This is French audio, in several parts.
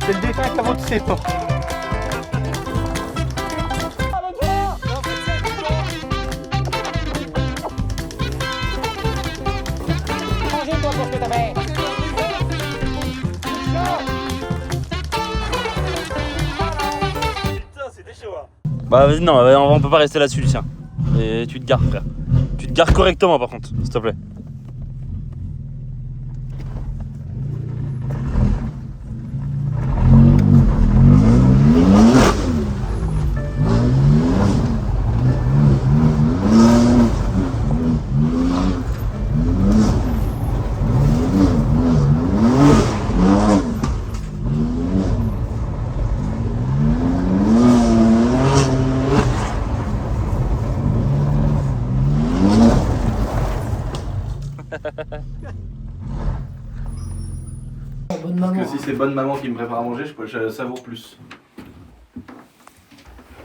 C'est le défunt qui a votre ses portes. Mangez-toi pour que ta mère. Putain, c'était chaud, hein. Bah vas-y, non, on peut pas rester là-dessus, Lucien. Et tu te gares, frère. Tu te gares correctement, par contre, s'il te plaît. Parce que si c'est bonne maman qui me prépare à manger, je savoure plus.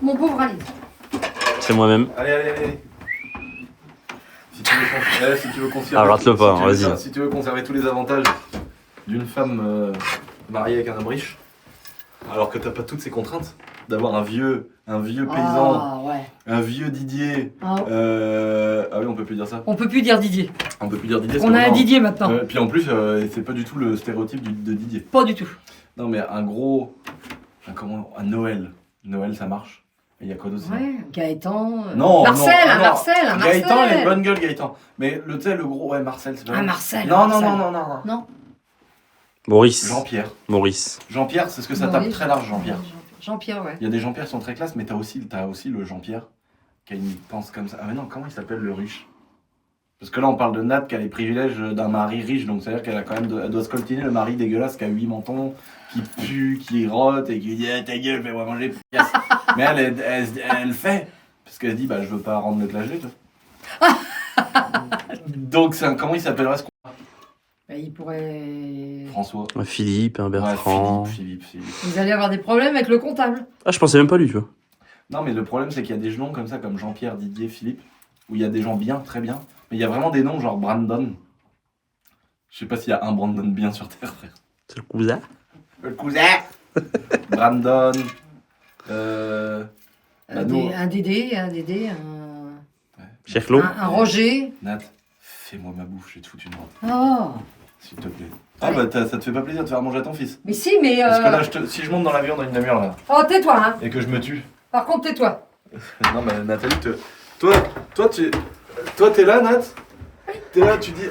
Mon pauvre Alice. C'est moi-même. Allez. Si tu veux conserver, Ah, rate-le pas, vas-y. Si tu veux conserver tous les avantages d'une femme mariée avec un homme riche, alors que t'as pas toutes ces contraintes, d'avoir un vieux paysan, Ouais. un vieux Didier. Ah. Ah oui, on peut plus dire ça. On peut plus dire Didier. On peut plus dire Didier. On a un Didier maintenant. Puis en plus, c'est pas du tout le stéréotype de Didier. Pas du tout. Non mais un Noël. Noël ça marche. Et il y a quoi d'autre? Ouais, Gaëtan. Non, Marcel, non, un non. Marcel, un Marcel. Gaëtan, il a une bonne gueule, Gaëtan. Mais tu sais, le gros, ouais, Marcel, c'est pas Un Marcel. Non, Marcel. non. Non. Maurice. Jean-Pierre, c'est ce que ça tape Maurice. très large, Jean-Pierre. Jean-Pierre, ouais. Il y a des Jean-Pierre qui sont très classe, mais t'as aussi le Jean-Pierre qui a une pense comme ça. Ah mais non, comment il s'appelle le riche? Parce que là, on parle de Nat qui a les privilèges d'un mari riche, donc c'est-à-dire qu'elle a quand même elle doit scoltiner le mari dégueulasse qui a 8 mentons, qui pue, qui rote et qui dit ah, ta gueule, fais-moi manger. Mais elle fait, parce qu'elle se dit bah je veux pas rendre le clash toi. Donc comment il s'appellerait ce con? Bah, il pourrait. François. Philippe, Bertrand. Ouais, Philippe. Vous allez avoir des problèmes avec le comptable. Ah, je pensais même pas lui, tu vois. Non, mais le problème, c'est qu'il y a des noms comme ça, comme Jean-Pierre, Didier, Philippe, où il y a des gens bien, très bien, mais il y a vraiment des noms genre Brandon. Je sais pas s'il y a un Brandon bien sur Terre, frère. C'est le cousin. Le cousin. Brandon. Un Dédé, Chef Lo. un Roger. Nat, fais-moi ma bouffe, je vais te foutre une robe, Oh. s'il te plaît. Ah bah ça te fait pas plaisir de faire manger à ton fils? Mais si, mais. Parce que là, si je monte dans l'avion dans une demi-heure là, Oh, tais-toi, hein. et que je me tue. Par contre, tais-toi. Non mais Nathalie, toi t'es là Nat? T'es là, tu dis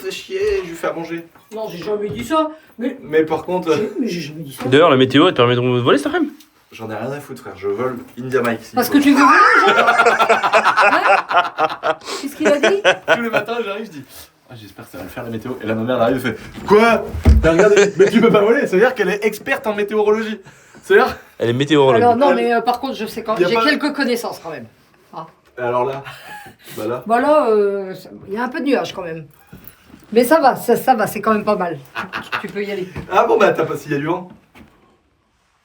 fais chier, je lui fais à manger. Non, j'ai jamais dit ça. Mais par contre, Mais j'ai jamais dit ça. D'ailleurs, la météo, elle te permet de voler cet après-midi. j'en ai rien à foutre frère, je vole India Mike. Parce que tu veux voler, hein? Qu'est-ce qu'il a dit? Tous les matins j'arrive, je dis j'espère que ça va le faire la météo. Et là ma mère arrive et fait quoi? Regardez, mais tu peux pas voler, ça veut dire qu'elle est experte en météorologie. C'est-à-dire Elle est météorologue. Alors non, mais par contre, je sais quand Y a j'ai pas- quelques connaissances quand même. alors là, bah là. Voilà, il y a un peu de nuages quand même. Mais ça va, c'est quand même pas mal. Tu peux y aller. Ah bon bah t'as pas s'il y a du vent.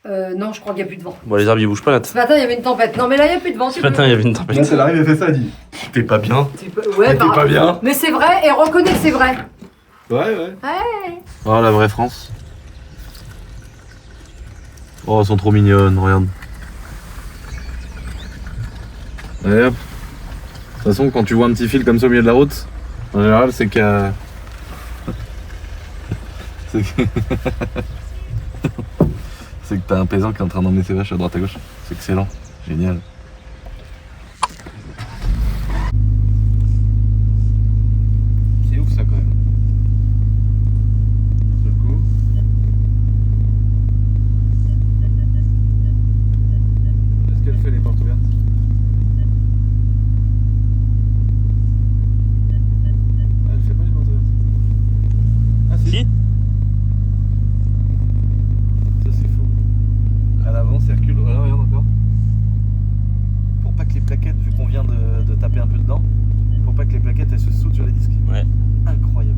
Non, je crois qu'il n'y a plus de vent. Bon, les arbres ils bougent pas là. Ce matin, il y avait une tempête. Non, mais là, il n'y a plus de vent. Ce matin, il y avait une tempête. Là elle arrive et fait ça, elle dit t'es pas bien. Ouais, T'es pas bien. mais c'est vrai, et reconnais que c'est vrai. Ouais. Ouais. Oh la vraie France. Oh elles sont trop mignonnes, regarde. Allez hop. De toute façon quand tu vois un petit fil comme ça au milieu de la route, en général c'est que... c'est que t'as un paysan qui est en train d'emmener ses vaches à droite à gauche. C'est excellent, génial. C'est ouf ça quand même. D'un seul coup. Est-ce qu'elle fait les portes ouvertes? Ah, elle fait pas les portes ouvertes. Ah si. Si. Ça c'est fou. À l'avance, elle recule. Voilà, regarde encore. Pour pas que les plaquettes, vu qu'on vient de taper un peu dedans, pour pas que les plaquettes elles se sautent sur les disques. Ouais. Incroyable.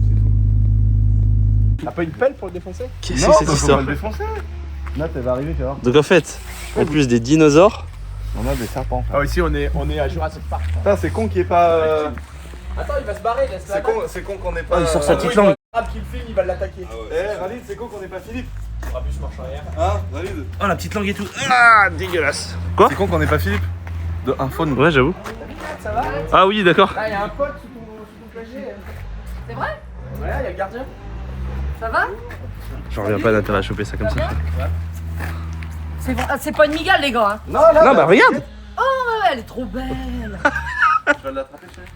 C'est fou. T'as pas une pelle pour le défoncer? Qu'est-ce que c'est cette histoire? le défoncer. Nat, elle va arriver, tu vas voir. Donc en fait, en plus des dinosaures, On a des serpents. Ah ici on est à Jurassic Park. Putain, c'est con qu'il n'y ait pas Attends, il va se barrer, laisse la C'est con qu'on ait pas. Oh, il sort sa petite langue. Arabe qui le filme, il va l'attaquer. Eh, Ralid, c'est con qu'on ait pas Philippe. On aura plus marche arrière. Hein, Ralid? Oh, la petite langue et tout. Ah, dégueulasse. Quoi? C'est con qu'on ait pas Philippe. De un phone. Ouais, j'avoue. Ça va? Ah oui, d'accord. Ah, il y a un pote sous ton plagier. C'est vrai? Ouais, il y a le gardien. Ça va? J'en reviens pas d'intérêt à choper ça comme ça. C'est vrai- ah, c'est pas une migale, les gars. Hein. Non, Non, bah regarde. Oh, elle est trop belle. Je vais l'attraper, chérie.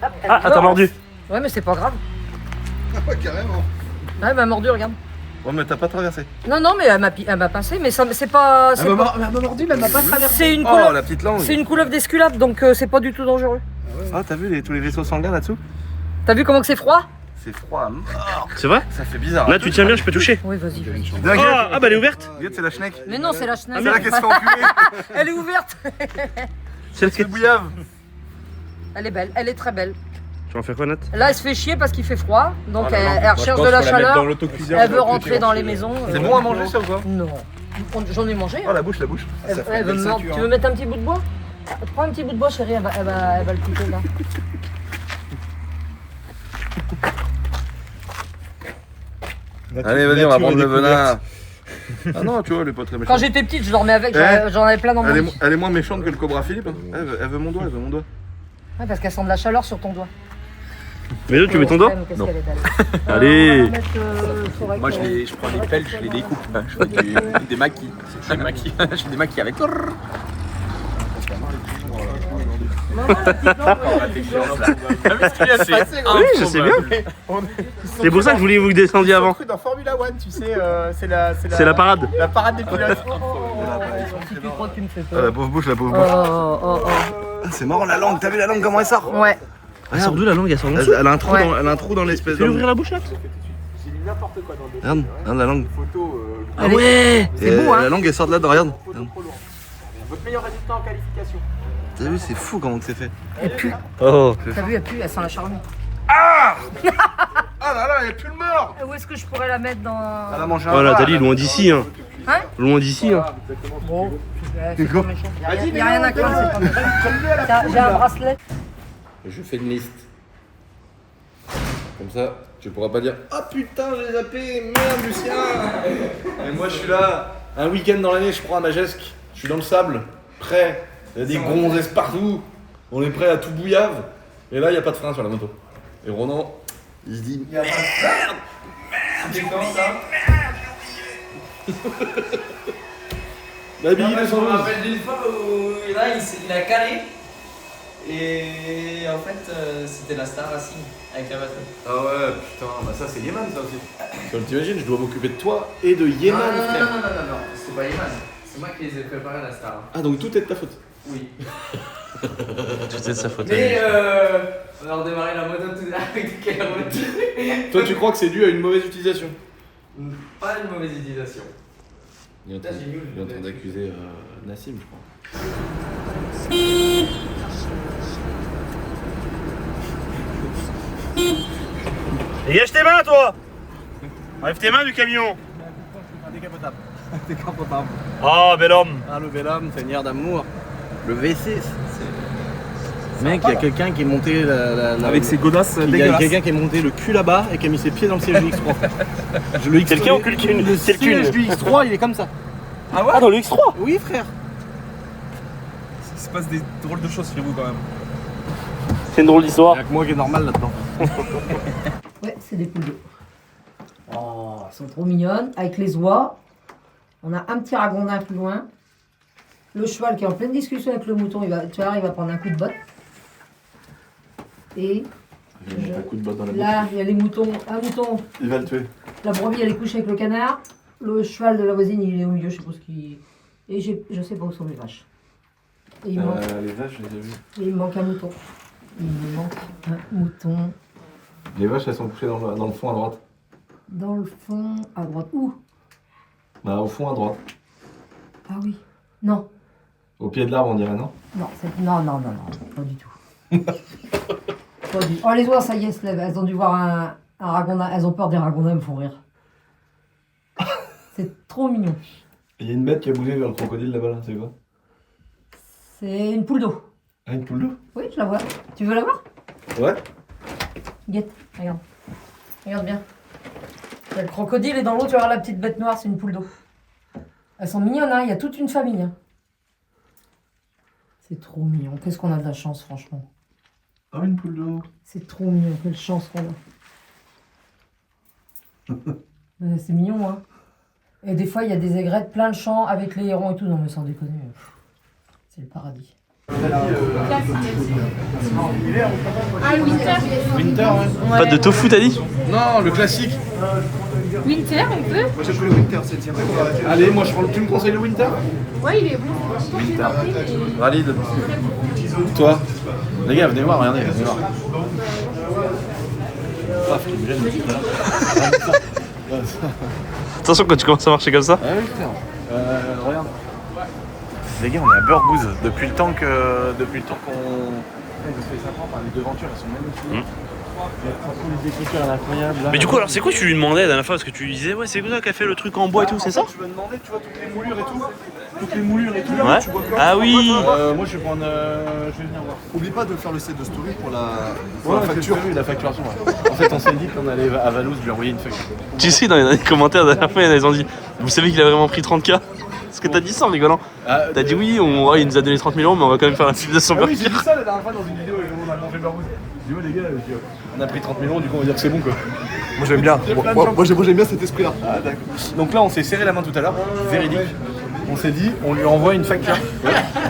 Hop, elle Ah, est t'as morte. mordu. Ouais, mais c'est pas grave. Ouais, carrément. Ouais, elle m'a mordu, regarde. Ouais, mais t'as pas traversé. Non, non, mais elle m'a pincé, mais ça, c'est pas. Elle m'a mordu, mais elle m'a pas traversé. C'est une Oh, couleuvre. la petite langue. C'est une couleuvre d'esculape, donc c'est pas du tout dangereux. Ah, t'as vu tous les vaisseaux sanguins là-dessous? T'as vu comment que c'est froid? C'est froid à mort. C'est vrai? Ça fait bizarre. Là, tu tiens bien, je peux toucher. Oui, vas-y. Oh, ah, bah elle est ouverte. Regarde, c'est la schneck. Mais non, c'est la chenille. C'est là qu'elle se fait enculer. Elle est ouverte. C'est le C'est bouillave. Elle est belle, elle est très belle. Tu vas en faire quoi, Nat? Là, elle se fait chier parce qu'il fait froid, donc Oh là là. elle Moi, je recherche pense de la qu'on la met chaleur. dans l'autocuiseur, Elle veut que rentrer tu dans lances les le- maisons. C'est bon à manger ça ou quoi? Non. J'en ai mangé. Oh, la bouche, la bouche. Elle veut me mordre. Tu veux mettre un petit bout de bois? Prends un petit bout de bois, chérie, elle va le piquer là. Allez, vas-y, on va prendre le venin. Ah non, tu vois, elle est pas très Quand méchante. j'étais petite, je dormais avec, Eh, j'en avais plein dans mon lit. Elle est moins méchante que le cobra Philippe. Hein. Elle veut mon doigt, elle veut mon doigt. Ouais, parce qu'elle sent de la chaleur sur ton doigt. Mais là, tu mets ton doigt? Qu'est-ce qu'elle est belle. Allez. On va mettre, faudrait Moi, que- je prends des pelles, je les découpe. Je fais des maquis. Je fais des maquis avec. Oui, je sais bien. C'est pour ça que je voulais que vous descendiez avant. Dans Formula One, tu sais, c'est la parade. La parade des pilotes. Si tu crois que tu me fais Ah, la peur. pauvre bouche, la pauvre Oh, bouche. oh, oh, C'est marrant la langue, t'as vu la langue comment elle sort? oh. Ouais. Elle sort d'où la langue? Elle sort d'en Elle, dessous? elle a un trou Ouais. dans, elle a un trou dans l'espèce Tu veux de. ouvrir la bouche là? J'ai mis n'importe quoi dans le Regarde, regarde la langue. photo. Ah ouais. C'est Et beau, hein. La langue elle sort de là, regarde. Regarde. Trop lourd. Votre meilleur résultat en qualification. T'as vu, c'est fou comment que c'est fait. Elle pue. Oh. T'as vu, elle pue, elle sent la charmie. Ah là là, il y a plus le mort. Où est-ce que je pourrais la mettre dans. Elle a mangé un Oh bras, Nathalie, elle a- loin d'ici hein. Hein? Loin d'ici hein. Bon, c'est pas méchant. Y a rien à craindre, c'est pas méchant. Tiens, j'ai un bracelet. Je fais une liste. Comme ça, tu pourras pas dire ah putain, j'ai zappé, merde Lucien. Et moi je suis là, un week-end dans l'année, je prends un Majesque, je suis dans le sable, prêt, il y a des gonzesses partout, on est prêt à tout bouillave. Et là, il n'y a pas de frein sur la moto. Et Ronan, il se dit merde, C'est quand ça? la bille de son Je me rappelle d'une fois où là, il a calé. Et en fait, c'était la Star Racing avec la batterie. Ah ouais, putain, bah ça c'est Yeman ça aussi. Comme t'imagines, je dois m'occuper de toi et de Yeman, frère. Non, c'était pas Yeman. C'est moi qui les ai préparés à la Star. Ah donc tout est de ta faute. Oui. Tout est de sa faute. Mais on a redémarré la moto tout avec des kilomètres. Toi tu crois que c'est dû à une mauvaise utilisation? Pas une mauvaise utilisation. Il est en train, Putain, j'ai mis il est en train d'accuser Nassim, je crois. Dégage tes mains toi. Enlève tes mains du camion. Décapotable. Décapotable. Oh bel homme. Ah, le bel homme, seigneur d'amour. Le V6. Mec, il y a quelqu'un qui est monté Avec ses godasses Il y a dégueulasses. quelqu'un qui est monté le cul là-bas et qui a mis ses pieds dans le siège du X3. Le X3 Quelqu'un au cul Le c'est le siège cul. du X3, il est comme ça. Ah ouais? Ah dans le X3. Oui, frère. Il se passe des drôles de choses chez vous quand même. C'est une drôle d'histoire. Il y a que moi qui est normal là-dedans. Ouais, c'est des poules d'eau. Oh, elles sont trop mignonnes. Avec les oies. On a un petit ragondin plus loin. Le cheval qui est en pleine discussion avec le mouton. Tu vois, il va prendre un coup de botte. Et Il va mettre un coup de botte dans la bouche. là, il y a les moutons. Un mouton. Il va le tuer. La brebis, elle est couchée avec le canard. Le cheval de la voisine, il est au milieu, je sais pas ce qu'il. Et je sais pas où sont les vaches. Et il, manque, Les vaches, je les ai vues. et il me manque un mouton. Il me manque un mouton. Les vaches, elles sont couchées dans le fond à droite. Dans le fond, à droite. Où? Bah, au fond à droite. Ah oui. Non. Au pied de l'arbre, on dirait, non? Non, non, pas du tout. Pas du tout. Oh, les oies, ça y est, se lèvent. Elles ont dû voir un ragondin. Elles ont peur des ragondins, elles me font rire. C'est trop mignon. Il y a une bête qui a bougé vers le crocodile là-bas, là, c'est quoi? C'est une poule d'eau. Ah, une poule d'eau? Oui, je la vois. Tu veux la voir? Ouais. Guette, regarde. Regarde bien. Il y a le crocodile et dans l'eau, tu vas voir la petite bête noire, c'est une poule d'eau. Elles sont mignonnes, hein, il y a toute une famille. Hein. C'est trop mignon. Qu'est-ce qu'on a de la chance, franchement. Ah, une poule d'eau. C'est trop mignon, quelle chance qu'on a. C'est mignon, hein. Et des fois, il y a des aigrettes, plein de champs avec les hérons et tout. Non, mais sans déconner, c'est le paradis. Winter, ouais. Pas de tofu, t'as dit? Non, le classique. Winter, on peut? Moi j'ai pris le Winter 7ème. Allez, moi tu me conseilles le Winter? Ouais, il est bon. Winter. Valide. Toi? Les gars, venez voir, regardez, venez voir. Paf, qui me gêne depuis tout à l'heure. Attention quand tu commences à marcher comme ça. Ah oui, frère. Regarde. Les gars, on est à Burgooz depuis le temps qu'on fait ça. Enfin, les devantures, elles sont magnifiques. Les écritures, elles sont incroyables. Là. Mais du coup, alors c'est quoi que tu lui demandais la dernière fois? Parce que tu lui disais, ouais, c'est quoi qui a fait le truc en bois et tout, c'est ça? Tu me demandais, tu vois, toutes les moulures et tout. Toutes les moulures et tout. Ouais. Tu vois quoi? Ah oui. Moi, je vais prendre. Je vais venir voir. Oublie pas de faire le set de story pour la Ouais, la facture. La facturation, ouais. En fait, on s'est dit qu'on allait à Valouz lui envoyer une facture. Tu sais, dans les commentaires, la dernière fois, ils ont dit, vous savez qu'il a vraiment pris 30K? Parce que t'as dit ça en rigolant. T'as dit oui, il nous a donné 30 000 €, mais on va quand même faire la civilisation Ah oui, j'ai Burger. dit ça la dernière fois dans une vidéo et on a mangé Burgooz. Je dis, ouais, les gars, on a pris 30 000 €, du coup, on va dire que c'est bon, quoi. Moi j'aime bien. Moi j'aime bien cet esprit là. Ah, d'accord. Donc là, on s'est serré la main tout à l'heure, véridique. On s'est dit, on lui envoie une facture.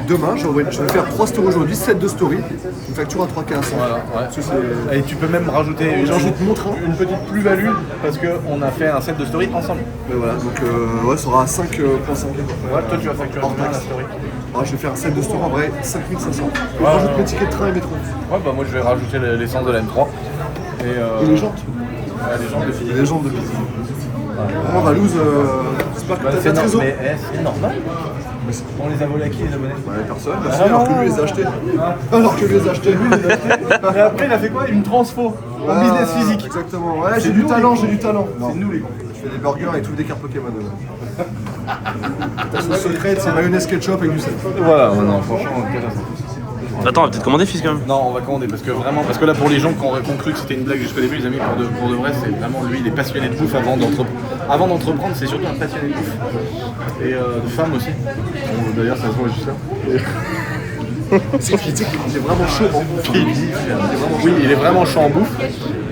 Demain je vais faire 3 stories aujourd'hui, 7 de story, une facture à 3K. Voilà, ouais. Et tu peux même rajouter J'ajoute mon train. une petite plus-value parce qu'on a fait un set de story ensemble. Mais voilà, donc ouais, ça sera à 5,5. Ouais, toi, tu vas facturer Hors combien la taxe. story? Ouais, je vais faire un set de story en vrai, 5500. Je rajoute mes tickets de train et métro. Ouais, bah moi, je vais rajouter l'essence de la M3. Et les jantes. Ouais, les gens de Et les jantes de piste. Moi Valouz, j'espère que t'as c'est de trésor. mais c'est normal. On les a volés à qui, les abonnés? Ouais, personne, alors que lui les a achetés. Alors que lui les a achetés. Et après, il a fait quoi? Une transfo en business physique. Exactement, ouais, C'est j'ai du nous, talent, les j'ai du talent. C'est nous, les gars. Je fais des burgers et tout des cartes Pokémon. Ta sauce secrète, c'est mayonnaise ketchup avec du sel. Voilà, non, franchement, catastrophe. Attends, on va peut-être commander, fils, quand même. Non, on va commander parce que là, pour les gens qui ont cru que c'était une blague jusqu'au début, les amis, pour de vrai, c'est vraiment lui, il est passionné de bouffe avant d'entreprendre, c'est surtout un passionné de bouffe. Et de femme aussi. Bon, d'ailleurs, ça se voit juste là. C'est qu'il dit qu'il est vraiment chaud en bouffe. Oui, il est vraiment chaud en bouffe.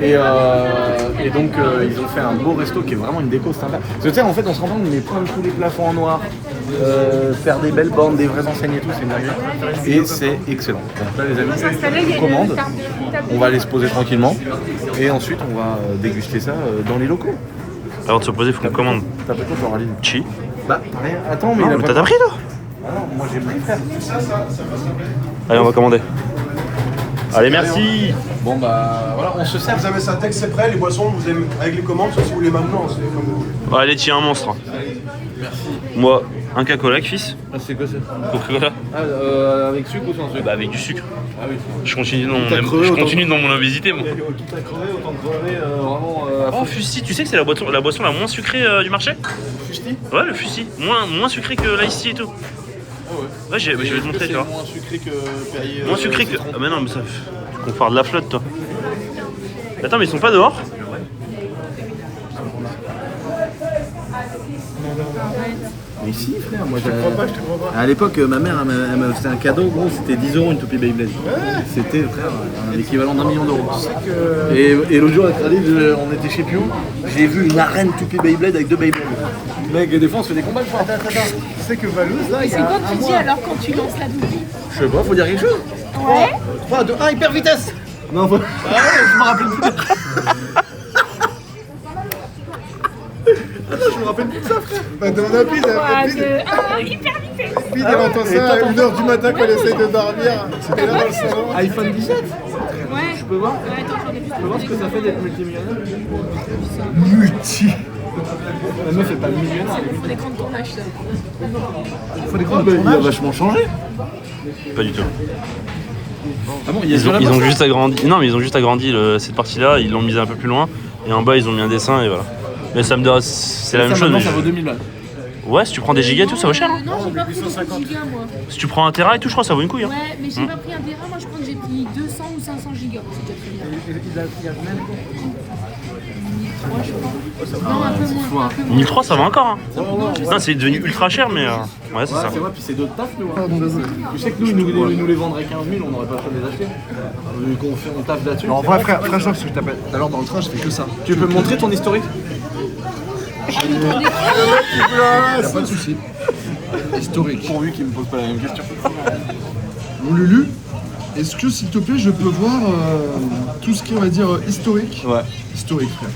Et donc, ils ont fait un beau resto qui est vraiment une déco sympa. Parce que tu sais, en fait, on se rend compte, on met plein de tous les plafonds en noir, faire des belles bandes, des vraies enseignes et tout, c'est une dinguerie. Et c'est excellent. Donc là, les amis, on commande, on va aller se poser tranquillement. Et ensuite, on va déguster ça dans les locaux. Avant de se poser, faut qu'on commande. T'as pris quoi, toi, Raline? Chi. Bah, rien. Attends, mais Non, il a mais pas t'as pris, toi? Ah non, moi j'ai pris, frère. Allez, on va commander. Allez, merci. Bon, bah, voilà, on se sert. Vous avez ça, texte c'est prêt, les boissons, vous avez avec les commandes, si vous voulez maintenant, c'est comme vous voulez. Allez, tiens, un monstre. Merci. Moi, un Coca-Cola, fils. Ah, c'est quoi ça? Coca-Cola. Ah, avec sucre ou sans sucre? Bah, avec du sucre. Ah oui. Je continue dans T'as crevé, dans mon obésité, moi. Quitte à crever, autant crever vraiment. Oh, Fusti, tu sais que c'est la boisson la moins sucrée du marché? Fusti? Ouais, le Fusti. Moins sucré que l'Ice Tea et tout. Ah ouais. Ouais, je vais te montrer, tu vois. Moins sucré que Perrier. Moins sucré que. citron. Ah, mais non, mais ça. Tu confonds de la flotte, toi. Attends, mais ils sont pas dehors? Mais si, frère, moi je te crois pas, À l'époque, ma mère elle m'a fait un cadeau, gros, c'était 10 € une toupie Beyblade. C'était, frère, l'équivalent d'1 million d'euros. Et l'autre jour, avec Khalid, on était chez Pio, j'ai vu une arène toupie Beyblade avec 2 Beyblades. Mec, des fois on se fait des combats, quoi. Tu sais que Valouz, là, il y C'est a quoi que tu dis alors quand tu lances la douille? Je sais pas, faut dire quelque chose. Ouais. 3, 2, 1, hyper vitesse. Non, faut... Ah ouais, je me rappelle plus. Ah non, je me rappelle plus de ça, frère. Bah, dans un piste, 3, 2, 1, hyper vitesse. elle entend ça à 1h du matin quand elle essaye de dormir. C'était là dans le salon. iPhone 17. Ouais. Je peux voir? Ouais, attends, j'en ai plus. Je peux voir ce que ça fait d'être multimillionnaire? Multi. La meuf est pas millionnaire. Il faut des grands tournages, ça. Il faut des grands Il a tournages. vachement changé. Pas du tout. Ah bon, Ils ont juste agrandi. Non, mais ils ont juste agrandi cette partie-là, ils l'ont mise un peu plus loin. Et en bas, ils ont mis un dessin et voilà. Mais ça me donne. C'est la même chose. Maintenant, Mais ça vaut 2000 balles. Ouais, si tu prends des gigas et tout, ça vaut cher. Hein. Non, j'ai pas pris beaucoup de gigas, moi. Si tu prends un Tera et tout, je crois que ça vaut une couille. Hein. Ouais, mais j'ai pas pris un Tera, moi je crois que j'ai pris 200 ou 500 gigas. C'est déjà très bien. Non, un peu moins. 1003, ça va encore. Hein. Non, c'est devenu ultra cher, mais ouais, c'est ça. C'est vrai, puis c'est d'autres tafs, nous. Tu sais que nous, ils nous les vendraient 15 000, on n'aurait pas le choix de les acheter. Vu qu'on fait, on taffe là-dessus. En vrai, frère, je que je t'appelle. Tout à l'heure dans le train, je fais que ça. Tu peux me montrer ton historique? Y'a pas de soucis. Historique. Pourvu qu'il me pose pas la même question. Mon Lulu, est-ce que s'il te plaît, je peux voir tout ce qui est, on va dire, historique? Ouais. Historique, frère.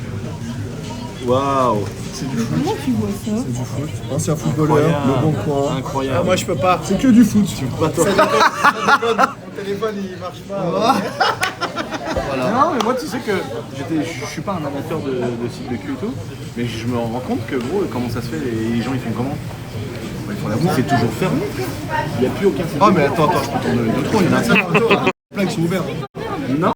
Waouh. C'est du foot. Comment tu vois ça? C'est du foot. Ancien footballeur, le bon coin. Incroyable. Moi je peux pas. C'est que du foot. Pas toi. Mon téléphone il marche pas. Non, mais moi, tu sais que je suis pas un amateur de sites de cul et tout, mais je me rends compte que, gros, comment ça se fait, les gens ils font comment? Ils font la bouffe, c'est toujours fermé. Il n'y a plus aucun site. Ah, mais attends, je peux t'en donner 2-3, il y en a 5. Les plaques sont ouvertes. Non,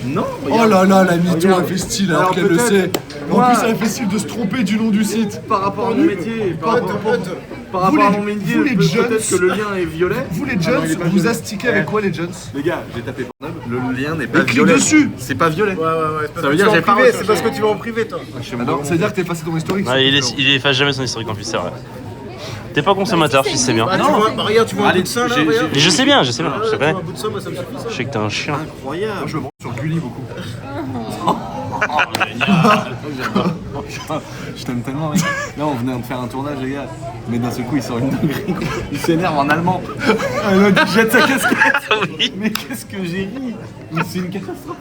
non. Oh là là, la mytho, elle fait style alors qu'elle le peut-être, sait. En moi- plus, elle fait style de se tromper du nom du site. Par rapport à mon métier, par rapport à mon métier, vous les peut-être jeunes, que le lien est violet. Vous les Ah non, Jones, il est pas vous violet. astiquez avec quoi les Jones? Les gars, j'ai tapé Pornhub, le lien n'est pas Mais clique violet. dessus. C'est pas violet. Ouais. Ça veut dire que j'ai pas privé, reçu. c'est parce que tu vas en privé toi. Ah non, ça veut dire que t'es passé ton historique. Ouais, il efface jamais son historique en plus, c'est vrai. T'es pas consommateur, fils, c'est bien. Bah, tu vois, bah, regarde, tu vois un Allez, bout de sein là, j'ai- regarde. Mais je sais bien, je sais Tu connais. vois un bout de sein, moi ça me suffit ça. Je sais que t'es un chien. Incroyable. Moi, je me branle sur Gulli beaucoup. Je t'aime tellement, mec. Là, on venait de faire un tournage, les gars. Mais d'un seul coup, il sort une dinguerie. Il s'énerve en allemand. L'autre, il jette sa casquette. Mais qu'est-ce que j'ai ri. Mais c'est une catastrophe.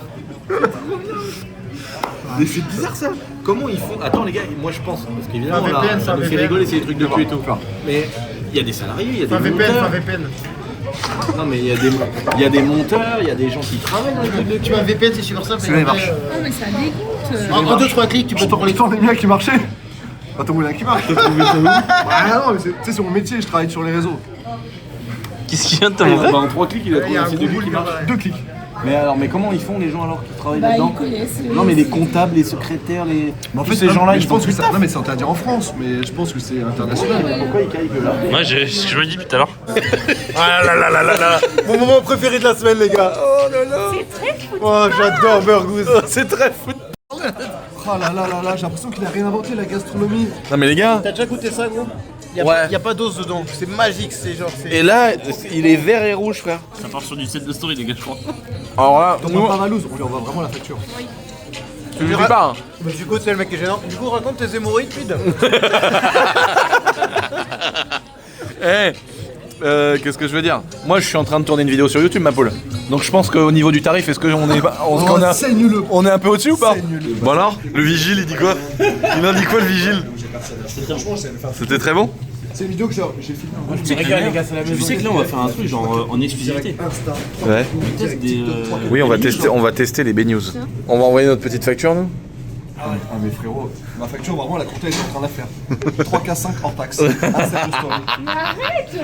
Mais c'est bizarre ça. Comment ils font? Attends, les gars, moi je pense. Parce qu'évidemment, Un là, VPN, ça un nous fait VPN. rigoler, c'est des trucs de cul et tout. Mais il y a des salariés, il y a des Enfin VPN, monteurs. enfin VPN. Non, mais il y a des monteurs, il y a des gens qui travaillent dans les trucs de cul. Tu mets un VPN, c'est super simple. Celui-là, il marche. Non, mais ça dégoûte. En 2-3 clics, tu peux Pourtant, t'en les miens qui marchaient. Attends, où il y en a qui marchent? Ah non, mais tu sais, c'est mon métier, je travaille sur les réseaux. Qu'est-ce qu'il vient de te montrer? En 3 clics, il a Il y trouvé a un un site gros de cul boule qui marche. 2 clics. Mais comment ils font les gens alors qui travaillent Bah, là-dedans? ils connaissent. Non, mais les comptables, les secrétaires, les. Mais en tous fait, ces gens-là, mais ils je pense font que plus ça. taf. Non, mais c'est interdit en France, mais je pense que c'est international. Pourquoi ils caillent que là? Moi, c'est ce que je me dis depuis tout à l'heure. Ah là là là là là. Mon moment préféré de la semaine, les gars. Oh là là. C'est très fou. Oh, j'adore Burgous. C'est très fou. Oh là là là là, j'ai l'impression qu'il a rien inventé, la gastronomie. Non, mais les gars. T'as déjà goûté ça, gros? Ouais. Y a pas d'os dedans. C'est magique, c'est genre. Et là, il est vert et rouge, frère. Ça part sur du set de story, les gars, je crois. Alors là, On nous, va pas Valouz, on lui envoie vraiment la facture. tu me dis pas. Hein. Bah, du coup, c'est le mec qui est gênant. Du coup, raconte tes hémorroïdes, pide. Qu'est-ce que je veux dire? Moi, je suis en train de tourner une vidéo sur YouTube, ma poule. Donc, je pense qu'au niveau du tarif, est-ce qu'on est, Oh, saigne-le. on est un peu au-dessus ou pas? Saigne-le. Bon alors, le vigile, il dit quoi? Il en dit quoi, le vigile? C'était très bon? C'est une vidéo que j'ai filmée. Tu sais que là, on va faire un truc genre en exclusivité. Ouais. Des, Oui, on va tester les B-News. On va envoyer notre petite facture, nous? Ah mais frérot, ma facture vraiment la compta est en train de la faire. 3K5 hors taxe. Un set de story. Mais arrête. Il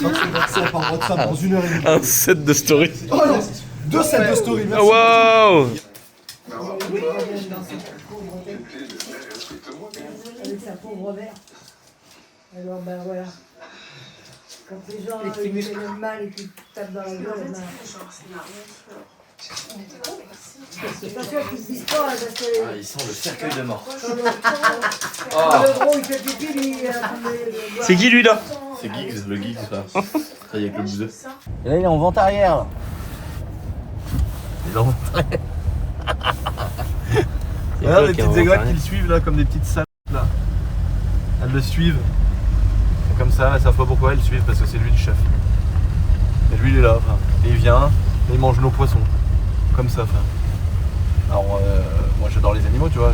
va se verser par WhatsApp dans 1h30. Un set de story. Oh non, 2 sets de story, merci. Waouh! Avec sa pauvre mère. Alors ben voilà. Quand les gens ils le mal et qu'ils tapent dans la gueule, ben... C'est pas sûr qu'ils se disent pas, parce que... Ah, il sent le cercueil de mort. Quand le gros il fait pipi, lui... C'est qui lui là? C'est Giggs, le Giggs, ça. Ça y est, avec le bouseux. Et là, il est en vente arrière. Il est en Regarde les petites aigrettes qui le suivent là, comme des petites salades là. Elles le suivent. Elles sont comme ça, elles savent pas pourquoi elles le suivent, parce que c'est lui le chef. Et lui il est là, enfin. Et il vient, et il mange nos poissons. Comme ça, enfin. Alors, moi j'adore les animaux, tu vois.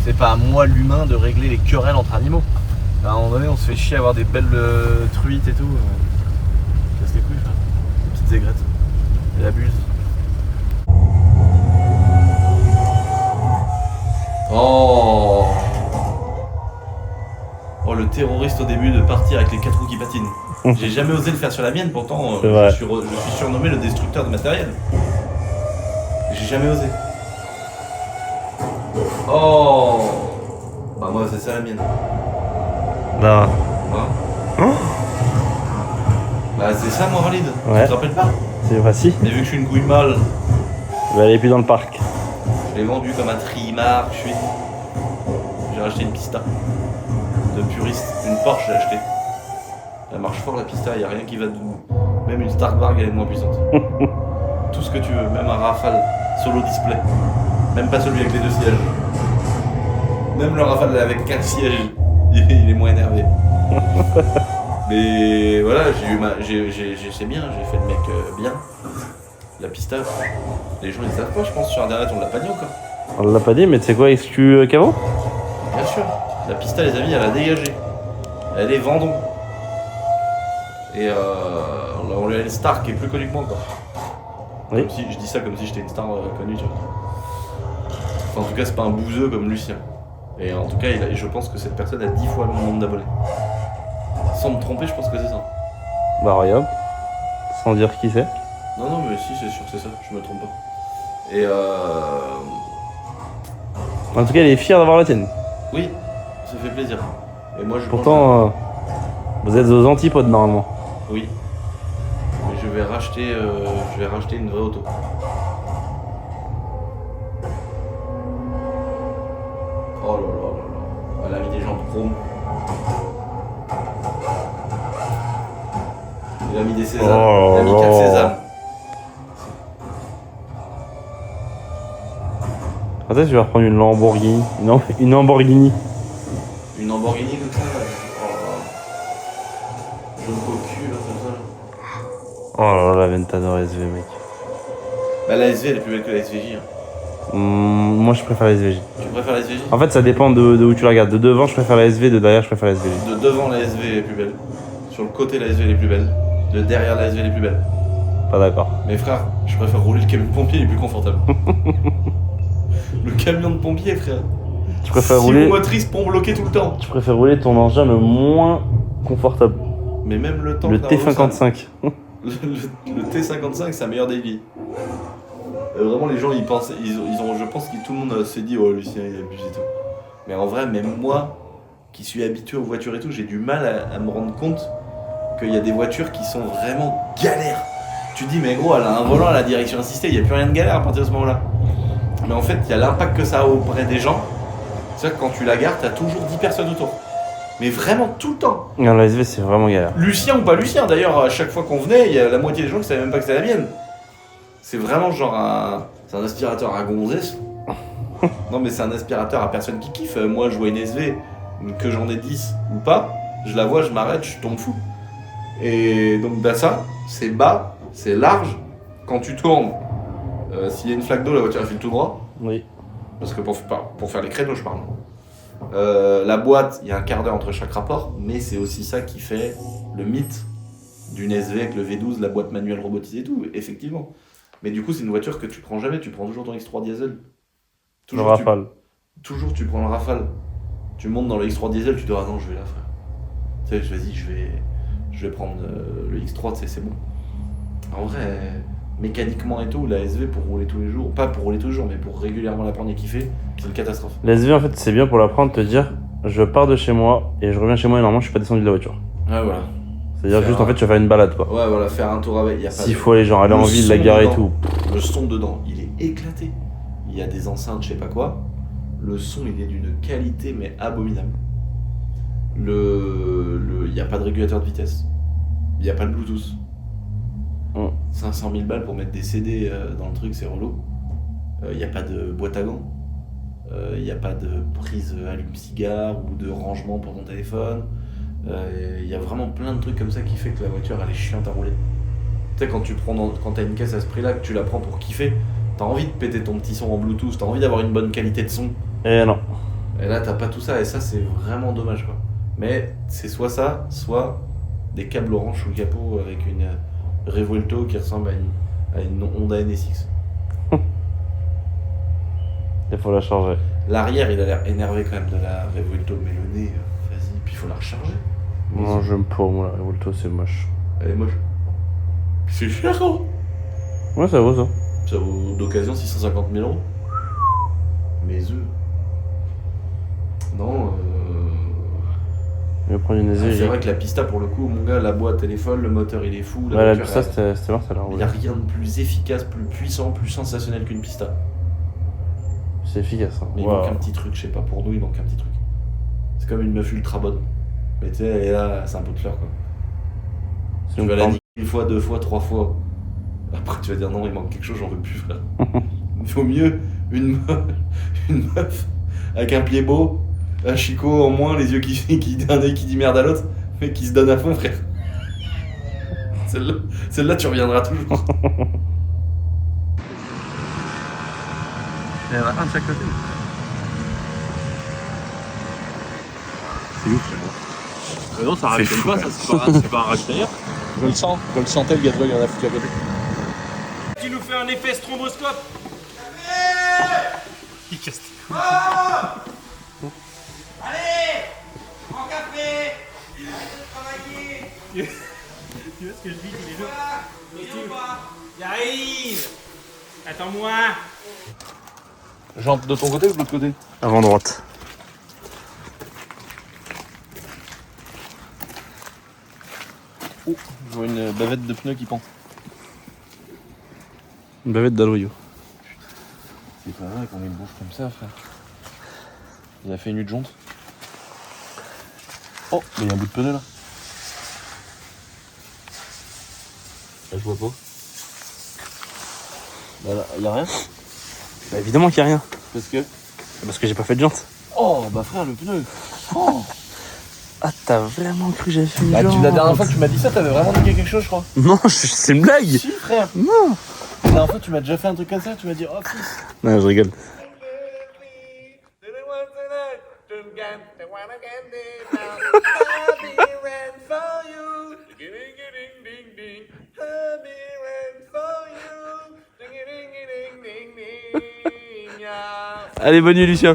C'est pas à moi l'humain de régler les querelles entre animaux. À un moment donné, on se fait chier à avoir des belles truites et tout. Casse les couilles, frère. Les petites aigrettes. Elle abuse. Oh! Oh, le terroriste au début de partir avec les 4 roues qui patinent. J'ai jamais osé le faire sur la mienne, pourtant C'est vrai. je suis surnommé le destructeur de matériel. J'ai jamais osé. Oh! Bah moi c'est ça la mienne. Non. Hein Bah c'est ça Moralide, Ouais. tu te rappelles pas? C'est facile. Mais vu que je suis une couille mâle, Je vais aller plus dans le parc. je l'ai vendu comme un trimar, je suis. J'ai racheté une pista de puriste, une Porsche j'ai acheté. Elle marche fort la pista, y a rien qui va debout. Même une Starkvarg elle est moins puissante. Tout ce que tu veux, même un Rafale solo display. Même pas celui avec les 2 sièges. Même le Rafale avec 4 sièges, il est moins énervé. Mais voilà, j'ai eu c'est bien, j'ai fait le mec bien. La pista, les gens ils savent pas, je pense sur internet on l'a pas dit encore. On l'a pas dit, mais tu sais quoi, exclu Caveau? Bien sûr, la pista les amis elle a dégagé. Elle est Vendon. Et on lui a une star qui est plus connue que moi encore. Oui. Comme si, je dis ça comme si j'étais une star connue, tu vois. Enfin, en tout cas c'est pas un bouseux comme Lucien. Et en tout cas je pense que cette personne a 10 fois le nombre d'abonnés. Sans me tromper, je pense que c'est ça. Bah regarde. Sans dire qui c'est. Non, non, mais si, c'est sûr, c'est ça, je me trompe pas. Et En tout cas, il est fier d'avoir la tienne. oui, ça fait plaisir. Et moi, je pense Pourtant, vous êtes aux antipodes normalement. que- oui. Mais je vais racheter une vraie auto. Oh là là là là. Elle a mis des jantes chrome. Il a mis des sésames. Oh Il a mis là 4 là. sésames. Quand est-ce que tu vas reprendre une Lamborghini? Une Lamborghini. Une Lamborghini comme ça. Là. Oh là là. Je me cul là, comme ça. Là. Oh là là, la Ventador SV, mec. Bah la SV elle est plus belle que la SVJ. Hein. Moi, je préfère la SVJ. Tu préfères la SVJ? En fait, ça dépend de où tu la regardes. De devant, je préfère la SV, de derrière, je préfère la SVJ. De devant la SV est plus belle. Sur le côté la SV elle est plus belle. De derrière la SV elle est plus belle. Pas d'accord. Mais frère, je préfère rouler le camion de pompier, il est plus confortable. Le camion de pompier frère. Tu préfères 6 rouler. roues motrices pour bloquer tout le temps. Tu préfères rouler ton engin le moins confortable. Mais même le temps Le que t'as un T55. Le T55 c'est un meilleur daily. Vraiment les gens ils pensent, ils ont, je pense que tout le monde s'est dit oh Lucien il abuse et tout. Mais en vrai même moi qui suis habitué aux voitures et tout, j'ai du mal à me rendre compte qu'il y a des voitures qui sont vraiment galères. Tu te dis mais gros elle a un volant à la direction assistée, il n'y a plus rien de galère à partir de ce moment là. Mais en fait il y a l'impact que ça a auprès des gens. C'est-à-dire que quand tu la gares t'as toujours 10 personnes autour. Mais vraiment tout le temps. Non, la SV, c'est vraiment galère. Lucien ou pas Lucien, d'ailleurs, à chaque fois qu'on venait, il y a la moitié des gens qui savaient même pas que c'était la mienne. C'est vraiment genre c'est un aspirateur à gonzesse. Non, mais c'est un aspirateur à personne qui kiffe. Moi, je vois une SV, que j'en ai 10 ou pas, je la vois, je m'arrête, je tombe fou. Et donc, bah, ça, c'est bas, c'est large. Quand tu tournes, s'il y a une flaque d'eau, la voiture elle file tout droit. Oui. Parce que pour faire les créneaux, je parle. La boîte, il y a un quart d'heure entre chaque rapport, mais c'est aussi ça qui fait le mythe d'une SV avec le V12, la boîte manuelle robotisée et tout, effectivement. Mais du coup, c'est une voiture que tu prends jamais, tu prends toujours ton X3 diesel. Le Rafale. Toujours tu prends le Rafale. Tu montes dans le X3 diesel, tu te dis ah non, je vais là, frère. Tu sais, vas-y, je vais prendre le X3, tu sais, c'est bon. En vrai, mécaniquement et tout, la SV pour rouler tous les jours, pas pour rouler tous les jours, mais pour régulièrement la prendre et kiffer, c'est une catastrophe. La SV, en fait, c'est bien pour la prendre, te dire je pars de chez moi et je reviens chez moi et normalement, je suis pas descendu de la voiture. Ouais, voilà. C'est-à-dire Faire juste, en fait, tu vas faire une balade, quoi. Ouais, voilà, faire un tour avec. Y a pas S'il de- faut aller, genre, aller Le en ville, la son gare et dedans. tout. Le son dedans, il est éclaté. Il y a des enceintes, je sais pas quoi. Le son, il est d'une qualité, mais abominable. Il n'y a pas de régulateur de vitesse. Il n'y a pas de Bluetooth. 500 000 balles pour mettre des CD dans le truc, c'est relou. Il n'y a pas de boîte à gants. Il n'y a pas de prise allume-cigare ou de rangement pour ton téléphone. Il y a vraiment plein de trucs comme ça qui fait que la voiture, elle est chiante à rouler. Tu sais, quand t'as une caisse à ce prix-là, que tu la prends pour kiffer, t'as envie de péter ton petit son en Bluetooth, t'as envie d'avoir une bonne qualité de son. Et non. Et là, t'as pas tout ça, et ça, c'est vraiment dommage, quoi. Mais c'est soit ça, soit des câbles orange sous le capot avec une Revuelto qui ressemble à une Honda NSX. Il faut la charger. L'arrière, il a l'air énervé quand même de la Revuelto, mais le nez, vas-y, puis il faut la recharger. Non, j'aime pas, moi, la Revuelto, c'est moche. Elle est moche. C'est cher, hein. Ouais, ça vaut ça. Ça vaut d'occasion 650 000 euros. Mes œufs. Non, Il va prendre une aisée. C'est vrai que la pista, pour le coup, mon gars, la boîte elle est folle, le moteur il est fou. Ouais, la voiture, pista c'était mort, ça l'a il n'y a rien de plus efficace, plus puissant, plus sensationnel qu'une pista. C'est efficace. Hein. Mais il manque un petit truc, je sais pas, pour nous il manque un petit truc. C'est comme une meuf ultra bonne. Mais tu sais, elle est là, c'est un pot de fleurs quoi. Tu vas la niquer une fois, deux fois, trois fois. Après tu vas dire non, il manque quelque chose, j'en veux plus frère. Il vaut mieux une meuf avec un pied beau, un chicot en moins, les yeux un œil qui dit merde à l'autre, mais qui se donne à fond frère. Celle-là tu reviendras toujours. Il y en a un de chaque côté. C'est ouf, c'est bon. Non, ça rajoute pas, ça c'est pas un rajout d'ailleurs. Je le sens, je le sentais le gasoil, il y en a foutu à côté. Tu nous fais un effet stromboscope. Il casse tes couilles. Allez, en café. Arrête de travailler. Tu vois ce que je dis tous les jours? J'arrive. Attends-moi. J'entre de ton côté ou de l'autre côté? Avant droite. Oh, je vois une bavette de pneus qui pend. Une bavette d'aloyau. C'est pas vrai qu'on ait une bouffe comme ça, frère. Il a fait une nuit de jonte. Oh, mais il y a un bout de pneu là. Là, je vois pas. Bah là, y a rien. Bah évidemment qu'il y a rien. Parce que. Parce que j'ai pas fait de jante. Oh, bah frère, le pneu. Oh. Ah, t'as vraiment cru que j'avais fait une Bah, jante? la dernière fois que tu m'as dit ça, t'avais vraiment dit quelque chose, je crois. Non, c'est une blague. Si, frère. Non. La dernière fois, tu m'as déjà fait un truc comme ça, tu m'as dit, oh fils. Non, je rigole. Allez, bonne nuit, Lucien.